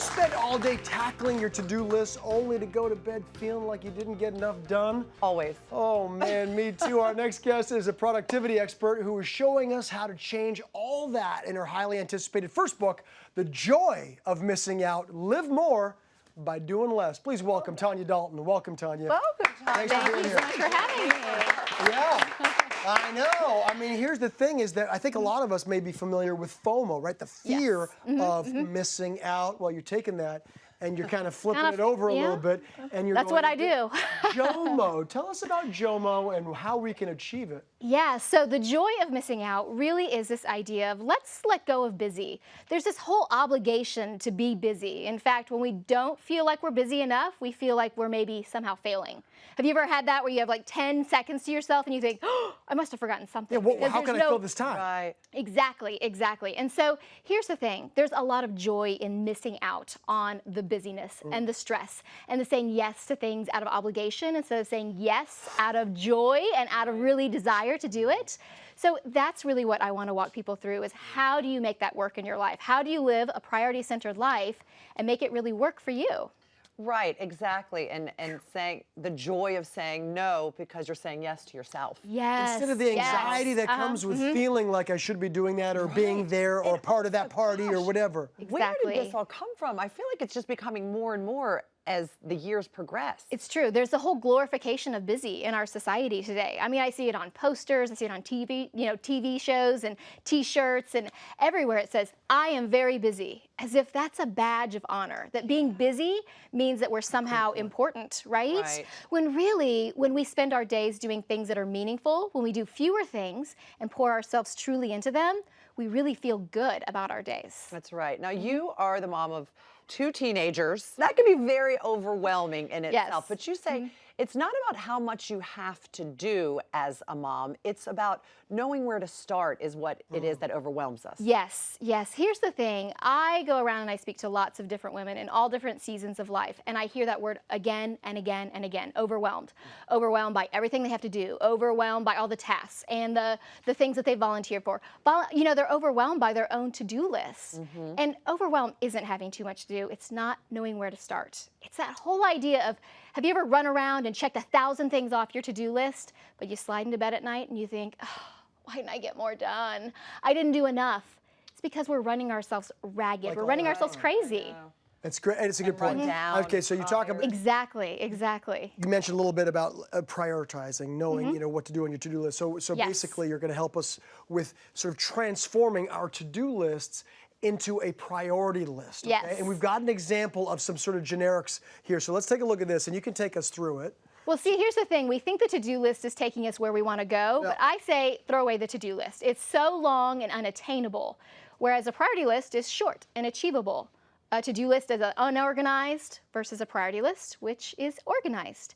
spend all day tackling your to-do list only to go to bed feeling like you didn't get enough done? Always. Oh man, me too. Our next guest is a productivity expert who is showing us how to change all that in her highly anticipated first book, The Joy of Missing Out, Live More by Doing Less. Please welcome Tonya Dalton. Welcome, Tonya. Welcome, Tonya. Thank you so much for having me. Yeah, I know. I mean, here's the thing is that I think a lot of us may be familiar with FOMO, right? The fear of missing out. Well, you're taking that and you're kind of flipping it over a little bit. And you're That's what I do. JOMO. Tell us about JOMO and how we can achieve it. Yeah, so the joy of missing out really is this idea of let's let go of busy. There's this whole obligation to be busy. In fact, when we don't feel like we're busy enough, we feel like we're maybe somehow failing. Have you ever had that where you have like 10 seconds to yourself and you think, oh, I must have forgotten something? Yeah, well, how can I fill this time? Right. Exactly, exactly. And so here's the thing. There's a lot of joy in missing out on the busyness and the stress and the saying yes to things out of obligation instead of saying yes out of joy and out of really desire to do it. So that's really what I want to walk people through is how do you make that work in your life? How do you live a priority-centered life and make it really work for you? Right, exactly. And saying the joy of saying no because you're saying yes to yourself. Yes. Instead of the anxiety that comes with feeling like I should be doing that or being there or part of that party or whatever. Exactly. Where did this all come from? I feel like it's just becoming more and more as the years progress. It's true. There's a whole glorification of busy in our society today. I mean, I see it on posters, I see it on TV, TV shows and T-shirts and everywhere it says, I am very busy, as if that's a badge of honor, that being busy means that we're somehow important, right? When really, when we spend our days doing things that are meaningful, when we do fewer things and pour ourselves truly into them, we really feel good about our days. That's right. Now, you are the mom of 2 teenagers. That can be very overwhelming in itself. But you say it's not about how much you have to do as a mom. It's about knowing where to start is what it is that overwhelms us. Yes, yes. Here's the thing. I go around and I speak to lots of different women in all different seasons of life, and I hear that word again and again and again, overwhelmed. Overwhelmed by everything they have to do, overwhelmed by all the tasks and the things that they volunteer for. They're overwhelmed by their own to-do lists. And overwhelm isn't having too much to do. It's not knowing where to start. It's that whole idea of, have you ever run around and checked 1,000 things off your to-do list, but you slide into bed at night and you think, oh, why didn't I get more done? I didn't do enough. It's because we're running ourselves ragged. We're running ourselves crazy. That's great. It's a good point. Okay, so you talk about Exactly. You mentioned a little bit about prioritizing, knowing what to do on your to-do list. So Yes. basically, you're going to help us with sort of transforming our to-do lists into a priority list. Okay? Yes. And we've got an example of some sort of generics here. So let's take a look at this, and you can take us through it. Well, see, here's the thing. We think the to-do list is taking us where we want to go, but I say throw away the to-do list. It's so long and unattainable, whereas a priority list is short and achievable. A to-do list is unorganized versus a priority list, which is organized.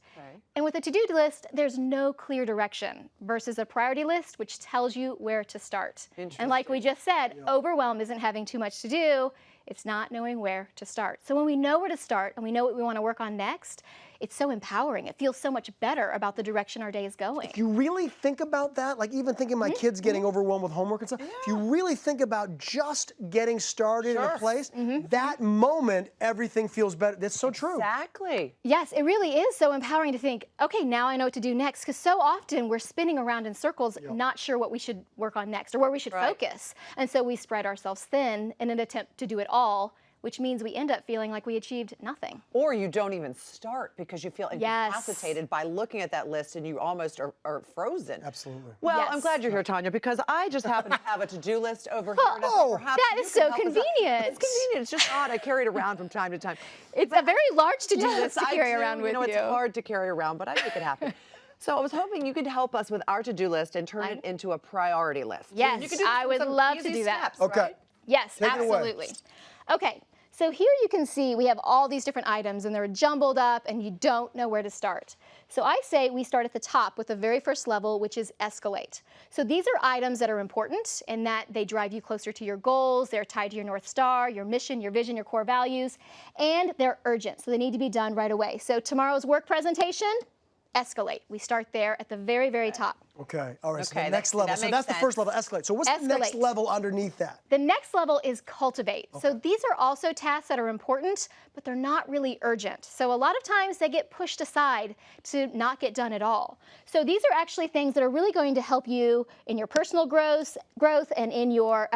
And with a to-do list, there's no clear direction versus a priority list, which tells you where to start. And like we just said, overwhelm isn't having too much to do. It's not knowing where to start. So when we know where to start and we know what we want to work on next, it's so empowering. It feels so much better about the direction our day is going. If you really think about that, like even thinking my kids getting overwhelmed with homework and stuff, if you really think about just getting started in a place, that moment, everything feels better. That's so true. Exactly. Yes, it really is so empowering to think, okay, now I know what to do next, because so often we're spinning around in circles, not sure what we should work on next or where we should focus. And so we spread ourselves thin in an attempt to do it all, which means we end up feeling like we achieved nothing. Or you don't even start because you feel incapacitated by looking at that list and you almost are frozen. Absolutely. Well, I'm glad you're here, Tonya, because I just happen to have a to-do list over here. And that is so convenient. It's convenient. It's just odd. I carry it around from time to time. It's a very large to-do list to carry around with you. It's hard to carry around, but I make it happen. So I was hoping you could help us with our to-do list and turn it into a priority list. Yes, you could do I would love to do that. Okay. Yes, Take it away. absolutely. Okay, so here you can see we have all these different items and they're jumbled up and you don't know where to start. So I say we start at the top with the very first level, which is escalate. So these are items that are important in that they drive you closer to your goals, they're tied to your North Star, your mission, your vision, your core values, and they're urgent, so they need to be done right away. So tomorrow's work presentation, escalate. We start there at the very, very top. Okay. All right. So Okay, the next that level. So makes that's the first level, escalate. So what's the next Escalate. level underneath that? The next level is cultivate. So these are also tasks that are important, but they're not really urgent. So a lot of times they get pushed aside to not get done at all. So these are actually things that are really going to help you in your personal growth and in your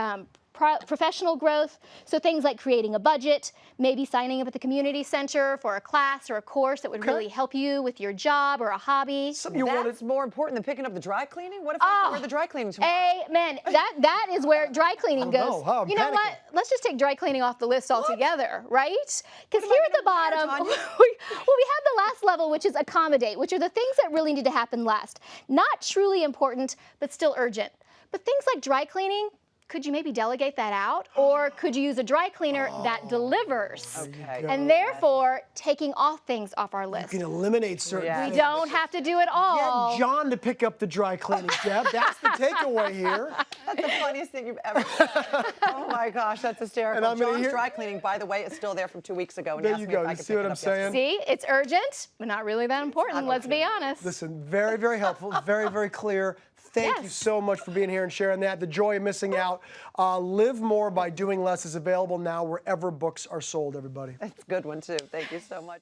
professional growth. So things like creating a budget, maybe signing up at the community center for a class or a course that would really help you with your job or a hobby. Something you wanted. That's more important than picking up the dry cleaning? What if I have to wear the dry cleaning tomorrow? Amen. That is where dry cleaning goes. no. Oh, I'm you know panicking. what? Let's just take dry cleaning off the list altogether, right? Because here at the bottom, Tanya? we have the last level, which is accommodate, which are the things that really need to happen last. Not truly important, but still urgent. But things like dry cleaning, could you maybe delegate that out? Or could you use a dry cleaner that delivers? Okay. And therefore, taking off things off our You list. can eliminate certain Yeah. things. We don't have to do it all. Get John to pick up the dry cleaning, Deb. That's the takeaway here. That's the funniest thing you've ever said. Oh my gosh, that's hysterical. And I'm gonna John's hear- dry cleaning, by the way, is still there from 2 weeks ago. And There he you asked me go. if I You could see pick what it I'm up yesterday. saying? See, it's urgent, but not really that important, let's be honest. Listen, very, very helpful. Very, very clear. Thank you Yes. so much for being here and sharing that. The Joy of Missing Out. Live More by Doing Less is available now wherever books are sold, everybody. That's a good one, too. Thank you so much.